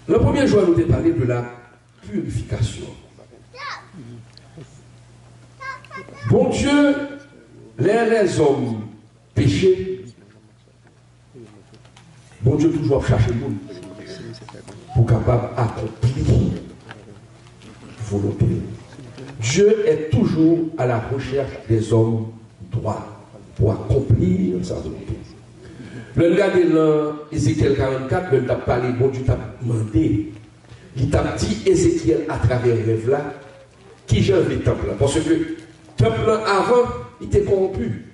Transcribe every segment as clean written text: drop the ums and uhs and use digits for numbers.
Le premier jour, nous avons parlé de la purification. Bon Dieu, les hommes péchés, bon Dieu toujours cherche le monde pour capable d'accomplir volonté. Dieu est toujours à la recherche des hommes droits pour accomplir sa volonté. Le regardez dans Ézéchiel 44, le t'a parlé, bon Dieu t'a demandé, il t'a dit Ézéchiel à travers le rêve là, qui gère les temples là. Parce que le temple avant, il était corrompu.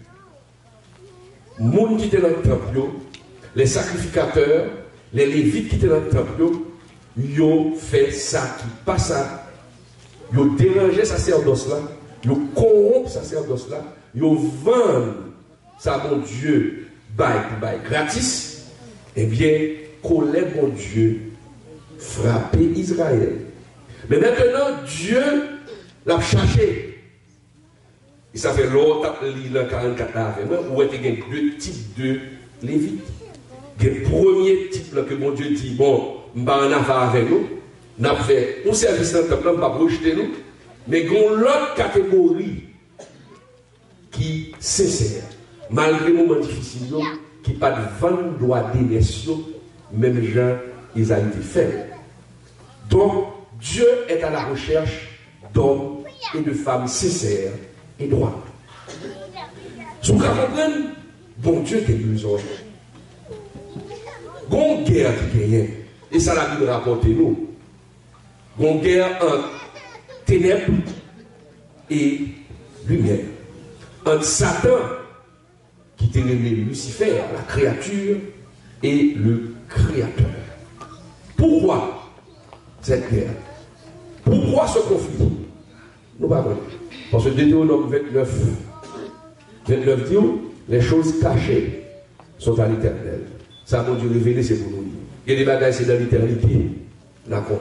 Les gens qui étaient dans le temple, les sacrificateurs, les lévites qui étaient dans le temple, ils ont fait ça qui passe ça. Ils ont dérangé sacerdoce là, ils ont corrompu sacerdoce là, ils ont vendu ça, mon Dieu, bail gratis. Eh bien, colère, mon Dieu, frapper Israël. Mais maintenant, Dieu l'a cherché. Et ça fait longtemps qu'il a 44 ans, où il y a deux types de lévites. Le premier type là, que mon Dieu dit, bon, on va en avoir avec nous. On a fait un service dans le temple, on ne va pas rejeter nous. Mais il y a l'autre catégorie qui sincère, malgré les moments difficiles, qui pas de vent droit d'élection, même gens, ils ont été faits. Donc, Dieu est à la recherche d'hommes et de femmes sincères et droits. Si vous comprenez, bon Dieu qui est besoin. Gon guerre qui gagne, et ça la Bible rapporte nous. Gon guerre entre ténèbres et lumière. Entre Satan, qui était nommé Lucifer, la créature, et le Créateur. Pourquoi cette guerre? Pourquoi ce conflit? Nous ne savons pas. Parce que Deutéronome 29 dit les choses cachées sont à l'éternel. Ça, mon Dieu, révélé, c'est pour nous. Il y a des bagages, c'est dans l'éternité. La connaît.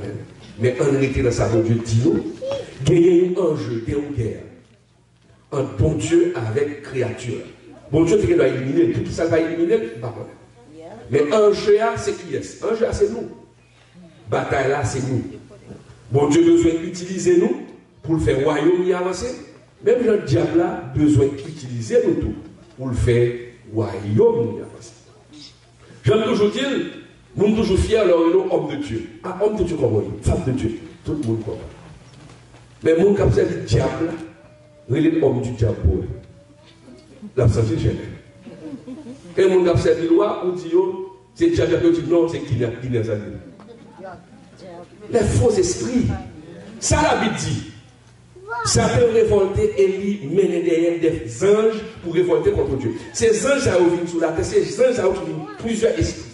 Mais en réalité, dans ça, mon Dieu dit nous, qu'il y a un enjeu, une guerre. Un bon Dieu avec créature. Bon Dieu, qui doit éliminer. Tout ça va éliminer, pas mais enjeu, c'est qui est? Enjeu, c'est nous. Bataille là, c'est nous. Bon Dieu besoin d'utiliser nous pour le faire royaume y avancer. Même le diable a besoin d'utiliser nous tout pour le faire royaume y avancer. J'aime toujours dire, nous sommes toujours fiers, alors nous sommes hommes de Dieu. Ah, homme de Dieu comme moi, femme de Dieu. Tout le monde comprend. Mais mon cap c'est le diable, il est homme du diable pour eux. L'absence de gêne. Et mon cap c'est le loi, on dit, c'est le diable qui dit non, c'est qui n'est les faux esprits. Ça la Bible dit. Certains révoltés et lui mener derrière des anges pour révolter contre Dieu. Ces anges ça viennent sous la terre, ces anges ça viennent plusieurs esprits.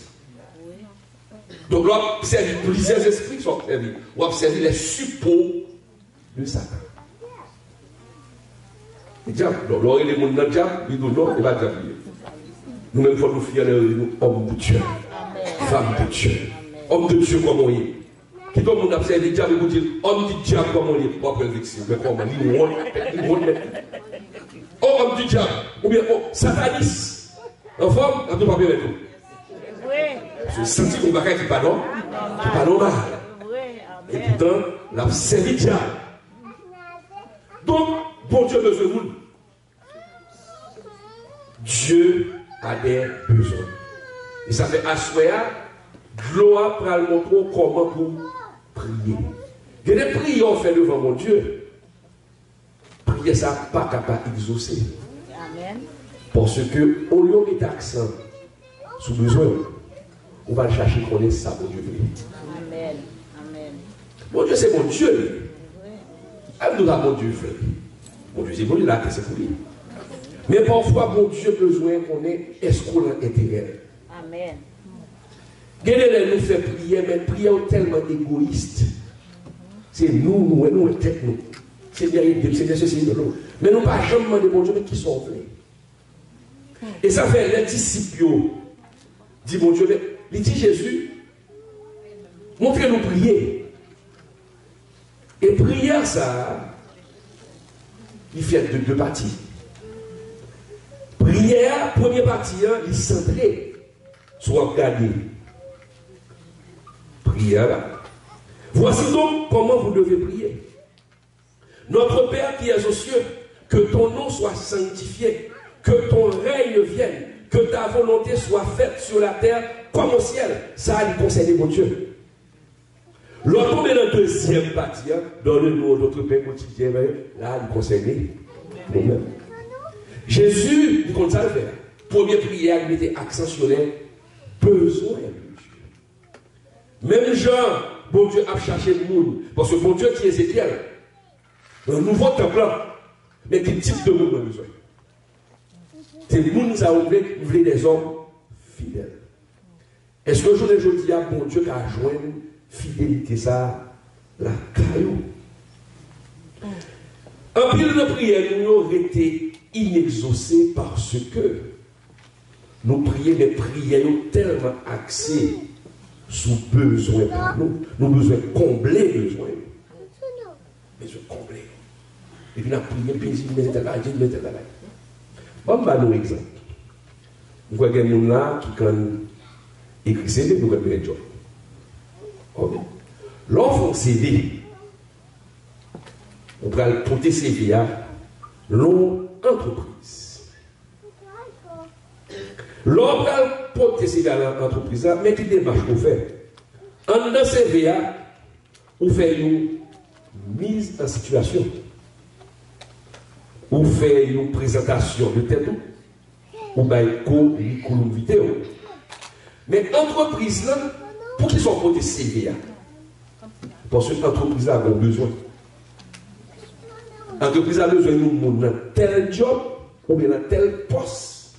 Donc là, on observe plusieurs esprits qui sont observés. On observe les suppôts de Satan. Le diable, donc là, il est mon diable, il dit non, il va diable. Nous-mêmes, il faut nous fier nous hommes de Dieu, femmes de Dieu, hommes de Dieu comme on est. Qui tout le monde observe le diable et vous dit, homme du diable comme on est, pas pour le vexer, mais comment il monte. Oh, homme du diable, ou bien, oh, sataniste. En forme, on ne peut pas bien mettre tout. Je sens qu'on va faire qui pas normal. Et pourtant, la servi diable. Donc, bon Dieu besoin de vous. Dieu a des besoins. Et ça fait assoya, gloire pour le montrer comment pour prier. Il y a des prières faites devant mon Dieu. Prier ça pas capable d'exaucer. Amen. Parce que au lieu de mettre accent sur besoin, on va le chercher qu'on est ça, mon Dieu. Amen. Amen. Mon Dieu, c'est mon Dieu. Elle nous a mon Dieu fait. Mon Dieu, c'est pour lui là que c'est pour lui. Mais parfois, mon Dieu a besoin qu'on ait escroc intérieur. Amen. Guédez nous fait prier, mais prier tellement égoïste. C'est nous, tête nous. C'est bien ceci, de l'autre. Mais nous pas jamais demander mon Dieu, mais qui sont venus. Et ça fait les disciples, dit mon Dieu, il dit Jésus, montrez-nous prier. Et prière, ça, il fait deux parties. Prière, première partie, il est centré, soit regardé. prière là. Voici donc comment vous devez prier. Notre Père qui es aux cieux, que ton nom soit sanctifié, que ton règne vienne, que ta volonté soit faite sur la terre comme au ciel. Ça a concerne mon Dieu. Lorsqu'on est dans la deuxième partie, dans le nom de notre Père quotidien, là, il concerne nous-mêmes. Jésus, il compte ça le faire. Première prière, il mettait accent sur les besoins de Dieu. Même Jean, bon Dieu a cherché le monde. Parce que bon Dieu qui est Ézéchiel, un nouveau temple, mais quel type de monde a besoin? C'est le monde qui a voulu des hommes fidèles. Est-ce que je dis à bon Dieu qui a joint fidélité ça, la caillou? Un pile de prière, nous avons été inexaucés parce que nous prions des prières tellement axées sous besoin par nous. Nous besoin combler besoin. Besoin combler. Et puis nous prions, puis nous mettons là, nous mettons là. Bon, bah, nous exemple. Nous voyons des gens là qui, quand écrit CD, nous avons un job. L'offre CD, on va le porter CV à l'entreprise. L'on va porter CV à l'entreprise, mais qui démarche pour faire? En dans CV, on fait une mise en situation. On fait une présentation de tête, on va une vidéo. Mais l'entreprise là, pour qu'ils soient portés CV, parce que l'entreprise a besoin. L'entreprise a besoin de nous dans tel job ou bien dans tel poste.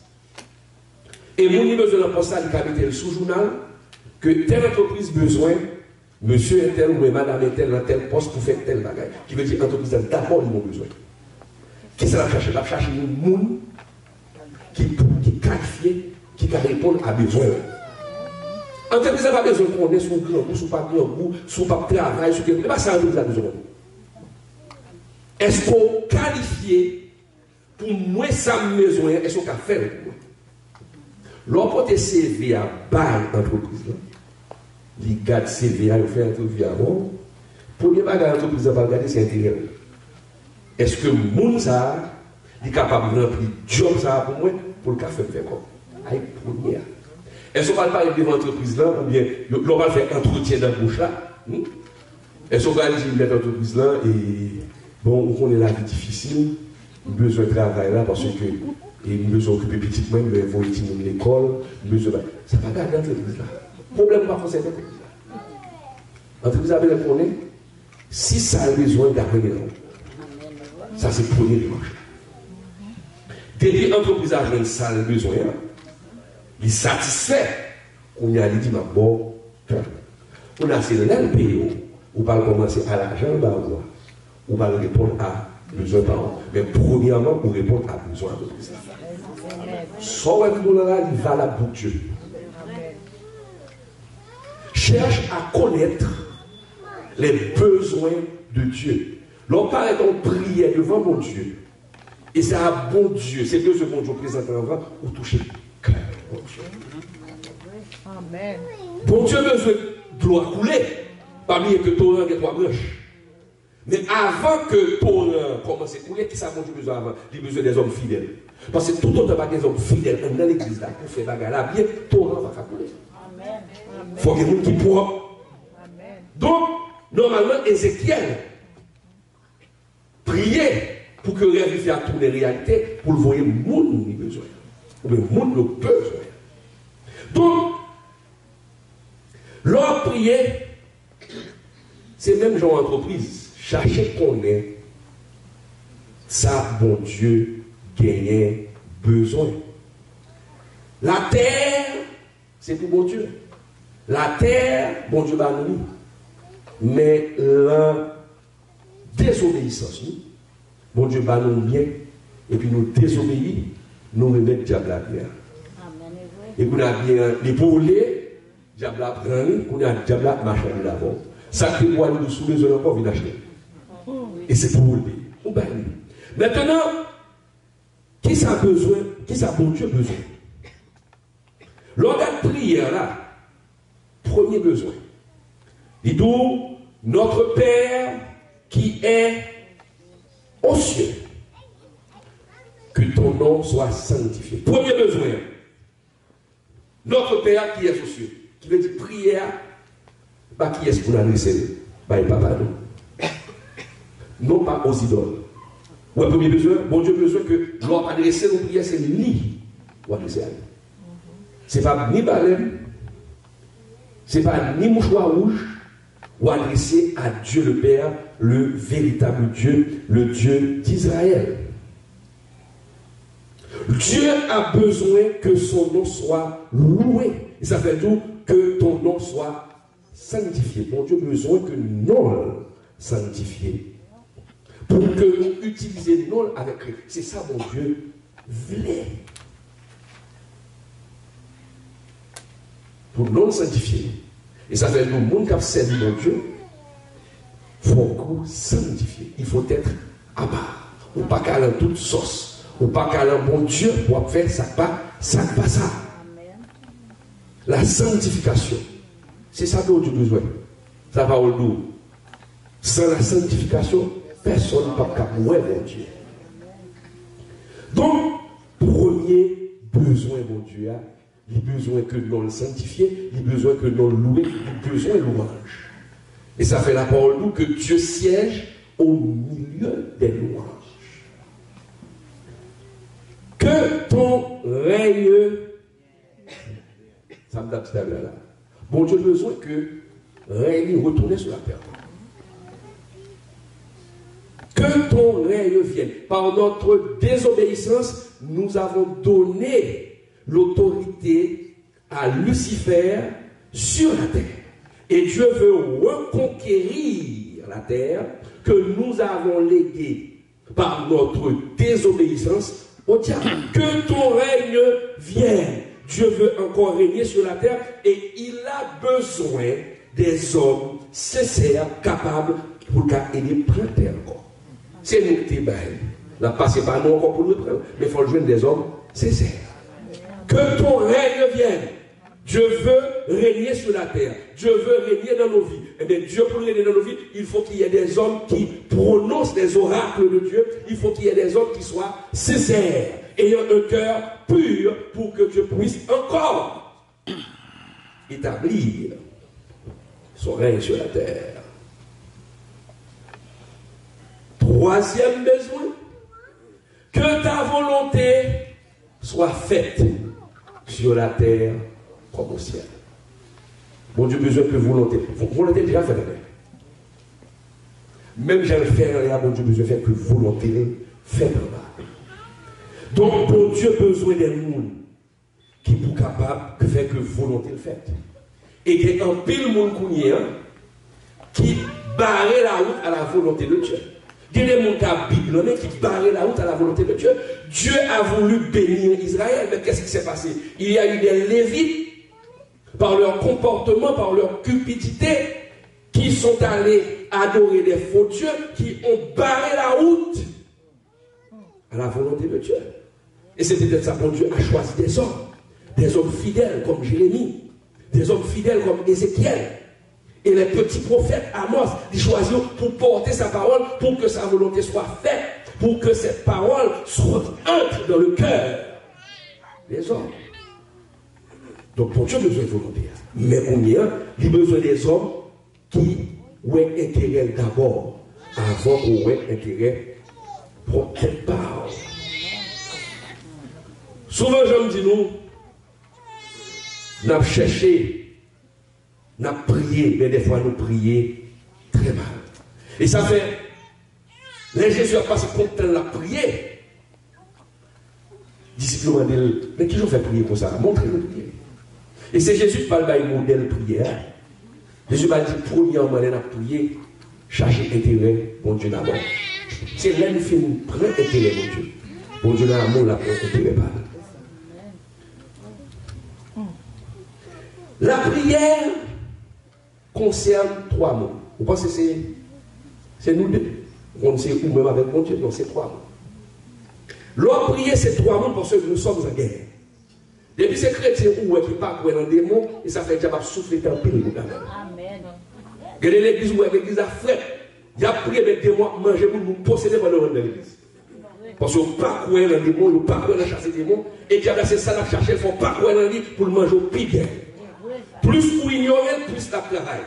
Et nous avons besoin d'un poste qui a été sous-journal que telle entreprise a besoin, monsieur est tel ou madame est tel dans tel poste pour faire tel bagage. Qui veut dire l'entreprise a d'abord besoin. Qu'est-ce qu'elle a cherché? Elle a cherché un monde qui est qualifié, qui répond à besoin. L'entreprise n'a pas besoin qu'on ait son grand goût, son pas grand goût, son pas travail, son quelque chose. C'est ça l'entreprise a besoin. Est-ce qu'on qualifie pour moi ça besoin? Est-ce qu'on a fait pour moi? L'on CV à bail entreprise. Il garde CV à faire interview avant. Pour les bagages l'entreprise va regarder c'est intérêt. Est-ce que moun ça est capable de remplir job ça pour moi pour le faire comme? Aïe première. Est-ce qu'on va parler devant l'entreprise là ou bien l'on va faire entretien d'embauche là? Est-ce qu'on va dire cette entreprise là et bon, on connaît la vie difficile, besoin de travail là parce que nous besoin occuper petitement, nous devons étudier l'école, besoin de... Ça va pas garder l'entreprise là. Problème pas pour cette entreprise là. L'entreprise a besoin de connaître si ça a besoin d'arriver là. Ça c'est le premier démarche. Dès que l'entreprise a besoin, il satisfait. On y a dit, bon, on a assez de l'LPO, on va commencer à l'argent, on va répondre à besoin par an. Mais premièrement, pour répondre à besoin de l'entreprise. Soit il va la pour Dieu. Cherche à connaître les besoins de Dieu. L'on parle de prière devant mon Dieu. Et c'est un bon Dieu. C'est que ce bon Dieu présente avant pour toucher le cœur. Amen. Bon Dieu besoin de l'eau à couler. Parmi que torrent et trois branches. Mais avant que torrent commence à couler, qui ça bon Dieu besoin avant? Il a besoin des hommes fidèles. Parce que tout autant pas des hommes fidèles dans l'église là pour faire bagarre là, bien torrent va couler. Amen. Il faut que les gens qui propre. Donc, normalement, Ézéchiel prier pour que le rêve fasse tourner les réalités, pour le voir le monde qui a besoin. Ou le monde le besoin. Donc, leur prier, c'est même genre entreprise. Chercher qu'on est, ça, bon Dieu, gagner besoin. La terre, c'est pour bon Dieu. La terre, bon Dieu va nous. Mais la désobéissance, bon Dieu va nous bien, et puis nous désobéir, nous remettre diable à bien. Et qu'on a bien l'épaulé, diable à prendre, qu'on a diable à marcher d'avant. Ça qui pour aller sous les encore, vient acheter. Et c'est pour lui. Maintenant, qui ça a besoin, qui ça bon Dieu besoin? L'organe de prière là, premier besoin, Il dit, notre Père qui est aux cieux, que ton nom soit sanctifié. Premier besoin, notre Père qui est aux cieux, qui veut dire prière, pas qui est-ce qu'on a laissé, pas papa nous. Non pas aux idoles. Ouais, premier besoin, bon Dieu besoin que l'on adresse nos prières, c'est lui ou adresser à lui. Ce n'est pas ni baleine, ce n'est pas ni mouchoir rouge, ou adresser à Dieu le Père, le véritable Dieu, le Dieu d'Israël. Dieu a besoin que son nom soit loué. Et ça fait tout que ton nom soit sanctifié. Bon Dieu a besoin que nous sanctifié. Pour que nous utilisions non avec lui. C'est ça, mon Dieu, voulait. Pour non sanctifier. Et ça fait nous, monde qui a servi mon Dieu, il faut sanctifier. Il faut être à part. Ou pas qu'à la toute sauce. Ou pas qu'à la mon Dieu pour faire ça pas ça. La sanctification. C'est ça dont Dieu a besoin. Ça va au dos. Sans la sanctification, personne ne peut pas mourir, mon Dieu. Donc, premier besoin, mon Dieu, il a besoin que nous le sanctifions, il a besoin que nous le louions, il a besoin de louange. Et ça fait la parole nous que Dieu siège au milieu des louanges. Que ton règne, ça me dit là. Bon Dieu a besoin que règne retourne sur la terre. Que ton règne vienne. Par notre désobéissance, nous avons donné l'autorité à Lucifer sur la terre. Et Dieu veut reconquérir la terre que nous avons léguée par notre désobéissance au diable. Que ton règne vienne. Dieu veut encore régner sur la terre et il a besoin des hommes sincères, capables pour qu'il prenne terre encore. C'est nous qui sommes là, c'est pas nous encore pour nous prendre, mais il faut joindre des hommes sincères. Que ton règne vienne. Dieu veut régner sur la terre. Dieu veut régner dans nos vies. Et bien Dieu, pour régner dans nos vies, il faut qu'il y ait des hommes qui prononcent des oracles de Dieu. Il faut qu'il y ait des hommes qui soient sincères, ayant un cœur pur pour que Dieu puisse encore établir son règne sur la terre. Troisième besoin, que ta volonté soit faite sur la terre comme au ciel. Bon Dieu besoin que volonté. Volonté déjà faite. Même j'ai le faire là, bon Dieu besoin de faire que volonté faite en bas. Donc bon Dieu besoin des monde qui sont capables de faire que volonté le faite. Et il y a un pile monde qui barre la route à la volonté de Dieu. Il y a des gens qui barrent la route à la volonté de Dieu. Dieu a voulu bénir Israël, mais qu'est-ce qui s'est passé? Il y a eu des Lévites, par leur comportement, par leur cupidité, qui sont allés adorer des faux dieux, qui ont barré la route à la volonté de Dieu. Et c'est peut-être ça que Dieu a choisi des hommes fidèles comme Jérémie, des hommes fidèles comme Ézéchiel. Et les petits prophètes Amos, ils choisissent pour porter sa parole, pour que sa volonté soit faite, pour que cette parole entre dans le cœur des hommes. Donc pour Dieu, besoin de volonté. Mais il a besoin des hommes qui ont intérêt d'abord, avant qu'on ait intérêt pour cette parole. Souvent, je me dis, nous avons cherché. Nous avons prié, mais des fois nous prions très mal. Et ça fait, les Jésus a passé contre la prière. Disciples m'ont dit, mais qui ont fait prier comme ça? Montrez-nous prier. Et c'est Jésus qui parle d'un modèle de prière. Jésus m'a dit, premièrement, on a prié, chercher intérêt, bon Dieu d'abord. C'est là que nous prenons intérêt, bon Dieu. Bon Dieu n'a l'amour, la prend intérêt pas. La prière concerne trois mots. Vous pensez que c'est nous deux? On sait où même avec mon Dieu, non, c'est trois mots. L'homme prier, c'est trois mots parce que nous sommes en guerre. Depuis ces chrétiens qui ne parlent pas dans des mots, et ça fait déjà souffler un peu. Amen. Regardez l'église où l'église a fait. Il y a pris avec des mois, manger pour nous posséder pendant l'église. Parce qu'on pas courir dans les démons, on pas courir dans chasser des démons. Et diable, c'est ça la chercher, il faut pas courir dans lui pour le manger au pire. Plus vous ignorez, plus la travail.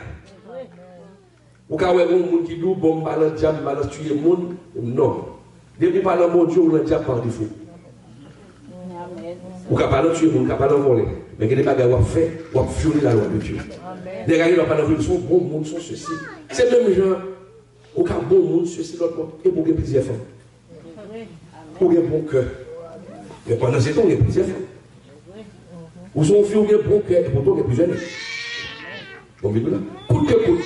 Ou quand vous avez un monde qui dit, bon, balance diable, balance tuer le monde, non. Depuis par le mon Dieu, on a diable par défaut. Ou quand balance tuer le monde, quand balance voler. Mais que les bagages ont fait, ont violé la loi de Dieu. Les gars, ils n'ont pas d'envie de son bon monde, sont ceci. C'est même gens, au cas bon monde, ceci, l'autre monde, et pour que plusieurs femmes. Pour un bon cœur. Mais pendant ce temps, il y a plusieurs femmes. Ou son fils, il y a un bon cœur, et pourtant, il y a plusieurs nez. Bon, mais là, coûte que coûte.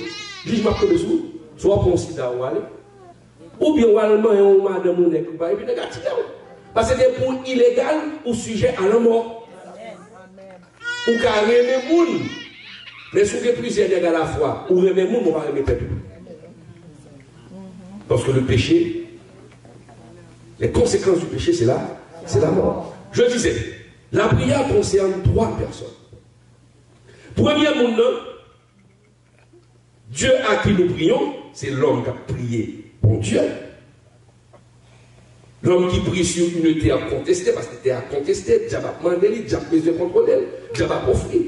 Jugement que dessous, soit pour un sida ou aller, ou bien ou allemand et ou madame ou n'est pas, et puis négatif. Parce que c'est pour illégal ou sujet à la mort. Ou carrément les moun. Mais si vous avez plusieurs nègres à la fois, ou remet moun, on va remettre tout. Parce que le péché, les conséquences du péché, c'est la mort. Je disais, la prière concerne 3 personnes. Premièrement, Dieu à qui nous prions, c'est l'homme qui a prié pour Dieu. L'homme qui prie sur une terre contestée, parce que terre contestée, Dieu va demander, Dieu va besoin de contrôler, Dieu va offrir.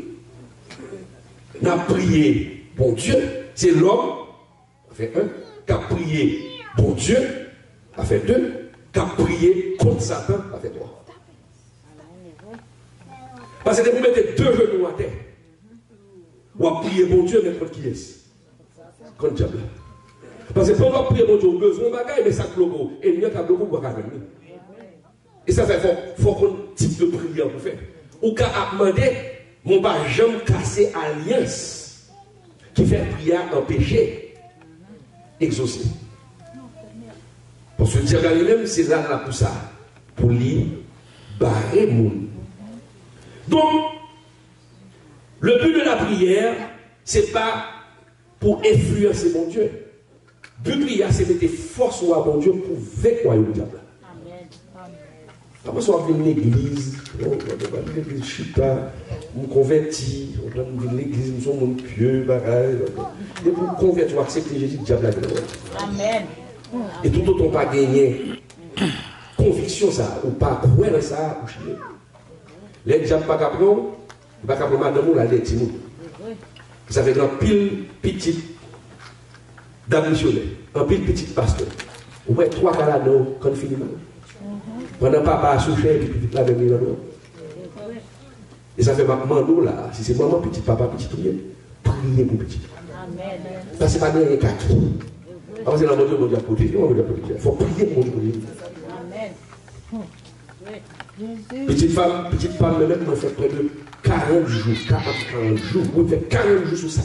On a prié pour Dieu, c'est l'homme, a fait 1, qui a prié pour Dieu, a fait 2, qui a prié contre Satan, a fait 3. Parce que vous mettez 2 genoux à terre, ou à prier pour Dieu, mais contre qui est-ce? Contre diable. Parce que pendant que prier pour Dieu, besoin de bagaille, mais ça bloque. Et il y a un bloc pour faire. Et ça fait faut qu'on type de prière pour faire. Ou qu'à demander, mon pas jamais casser alliance qui fait prière en péché exaucé. Parce que Dieu lui-même, c'est là pour ça. Pour lui barrer le monde. Donc, le but de la prière, c'est pas pour influencer mon Dieu. Le but de la prière, c'est mettre force à mon Dieu pour vaincre le diable. Après, on va venir l'église, on va l'église, je suis pas, on convertit, on va venir l'église, nous sommes pieux, bagaille. Et pour convertir, on va accepter Jésus, le diable là. Amen. Et tout autant pas gagner conviction ça, ou pas croire dans ça, ou chier. Les diables pas qu'à prendre, pas qu'à prendre madame ou la lettre. Ça fait un pile petit dame missionnaire, un pile petit pasteur. Ou bien 3 calados quand finit mal. Pendant papa a souffert, et puis la même là. Et ça fait maman là, si c'est maman petit, papa petit, priez pour petit. Parce que c'est pas bien les quatre. Alors c'est la mode de protéger, il faut prier pour Dieu. Petite femme, même, on fait près de 40 jours, 40 jours, on fait 40 jours sous sac.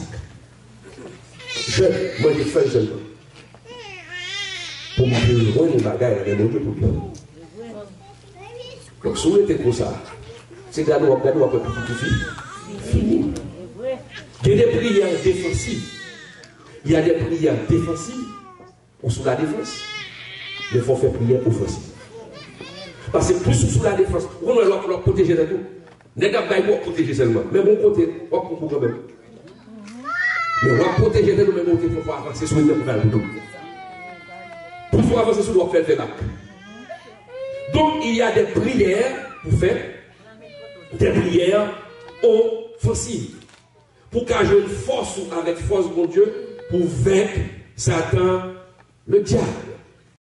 Jeune, moi j'ai fait seulement. Pour me rendre une bagaille, il y a mon Dieu pour bien. Donc si vous êtes comme ça, c'est gardez un peu plus fini. Il y a des prières défensives. Il y a des prières défensives ou sous la défense. Mais il faut faire prière offensive. Parce que plus sous la défense, on va protéger de tout. N'est pas pour protéger seulement. Mais mon côté, on va quand même. Mais on va protéger de nous, mais mon côté, il faut avancer sur le terrain de nous. Pour avancer sur le terrain de nous. Donc, il y a des prières pour faire des prières offensives. Pour qu'un jeune force avec force, mon Dieu, pour vaincre Satan, le diable.